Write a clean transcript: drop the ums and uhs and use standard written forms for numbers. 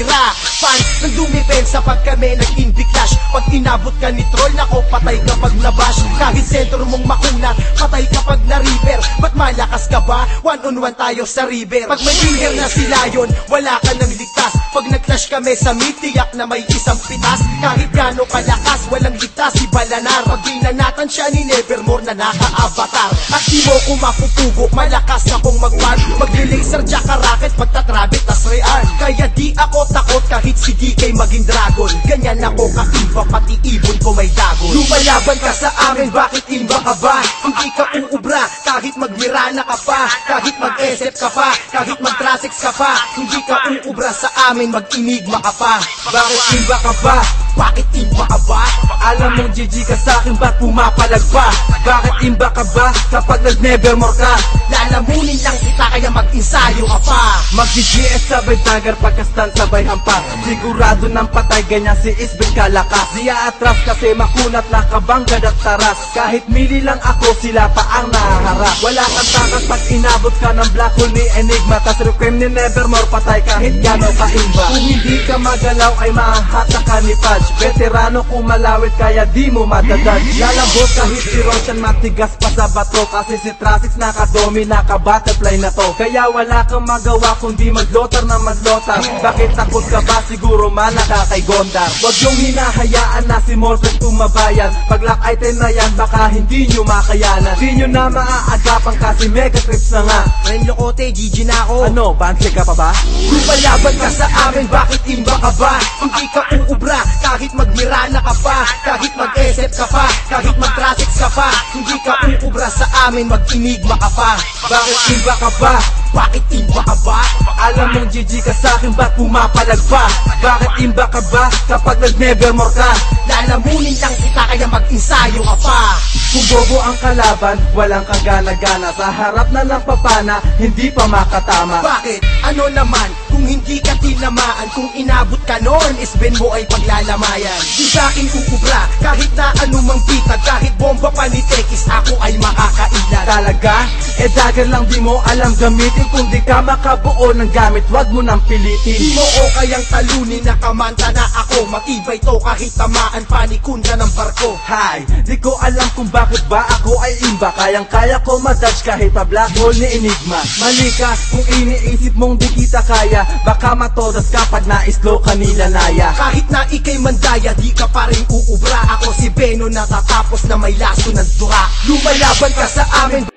tira. Fans nang dumipensa pag kami nag-indie clash. Pag inabot ka ni troll, nako patay kapag nabash. Kahit sentro mong makunat, patay kapag na-river. Ba't malakas ka ba? One on one tayo sa river. Pag may linger na si Lion, wala ka nang ligtas. Pag nag-clash kami sa meet, tiyak na may isang pitas. Kahit gano'ng kalakas, walang ligtas si Balanar. Pag binanatan siya ni Nevermore na naka-avatar. At di mo ko mapupugo, malakas akong mag-war. Mag-laser jacka racket, magtatrabit tas rearm. Kaya di ako takot kahit si DK maging dragon. Ganyan ako kaiba, pati ibon ko may dagon. Lumalaban ka sa amin, bakit imba ka ba? Hindi ka uubra, kahit mag-mirana ka pa. Kahit mag-SF ka pa, kahit mag-trasix ka pa. Hindi ka uubra sa amin, mag-inigma ka pa. Bakit imba ka ba? Bakit imba ka ba? Alam mong GG ka sa'kin, ba't pumapalag pa? Bakit imba ka ba? Kapag nag-nevermore ka, lalamunin lang kita kaya mag-ensayo ka pa. Mag-GGS sabay dagger, pagkastan sabay hampas. Sigurado ng patay, ganyan si Isbel kalakas. Di aatras kasi makunat na kabanggad at taras. Kahit mili lang ako, sila pa ang nahaharap. Wala kang takas pag inabot ka ng black hole ni Enigma. Tas requiem ni Nevermore, patay kahit gano'n ka-imba. Kung hindi ka magalaw ay mahahatak ka ni Pudge. Veterano kung malawit kaya di mo madadad. Lalabot kahit si Roshan matigas pa sa bato. Kasi si Trasix nakadomi, naka-butterfly na to. Kaya wala kang magawa kundi maglotar na maglotar. Bakit takot ka ba? Siguro manaka kay Gondar. Huwag yung hinahayaan na si Morpheus tumabayan. Pag lock item na yan baka hindi nyo makayanan. Di nyo na maaagapan kasi mega trips na nga. Ngayon Lokote, GG na ako. Ano, banse ka pa ba? Lumalaban ka sa amin, bakit imba ka ba? Hindi ka uubra, kahit mag-mirana ka pa. Kahit mag-SF ka pa, kahit mag-trasix ka pa. Hindi ka uubra sa amin, mag-inigma ka pa. Bakit imba ka ba? Bakit imba ka ba? Alam mong GG ka sa'kin, ba't pumapalag pa? Bakit imba ka ba? Kapag nag-nevermore ka, lalamunin lang kita kaya mag-ensayo ka pa. kung bobo ang kalaban, walang kagana-gana. Sa harap na ng papana, hindi pa makatama. Bakit? Ano naman? Kung hindi ka tinamaan, kung inabot ka noon, isben mo ay paglalamayan. Di sa'kin kukubra, kahit na anumang bitag, kahit bomba pa ni Tekis, ako ay makakailan. Talaga? Dagger lang di mo alam gamitin. Kung di ka makabuo ng gamit, wag mo nang pilitin. Di mo o kayang talunin, nakamanta na ako. Matibay to kahit tamaan pa ni Kunda ng barko. Hi, di ko alam kung bakit ba ako ay imba. Kayang-kaya ko madodge kahit pa black hole ni Enigma. Mali ka kung iniisip mong di kita kaya. Baka matodas ka pag na-slow kanila naya. Kahit na ikay mandaya, di ka pa rin uubra. Ako si Beno, natatapos na may laso ng dura. Lumalaban ka sa amin,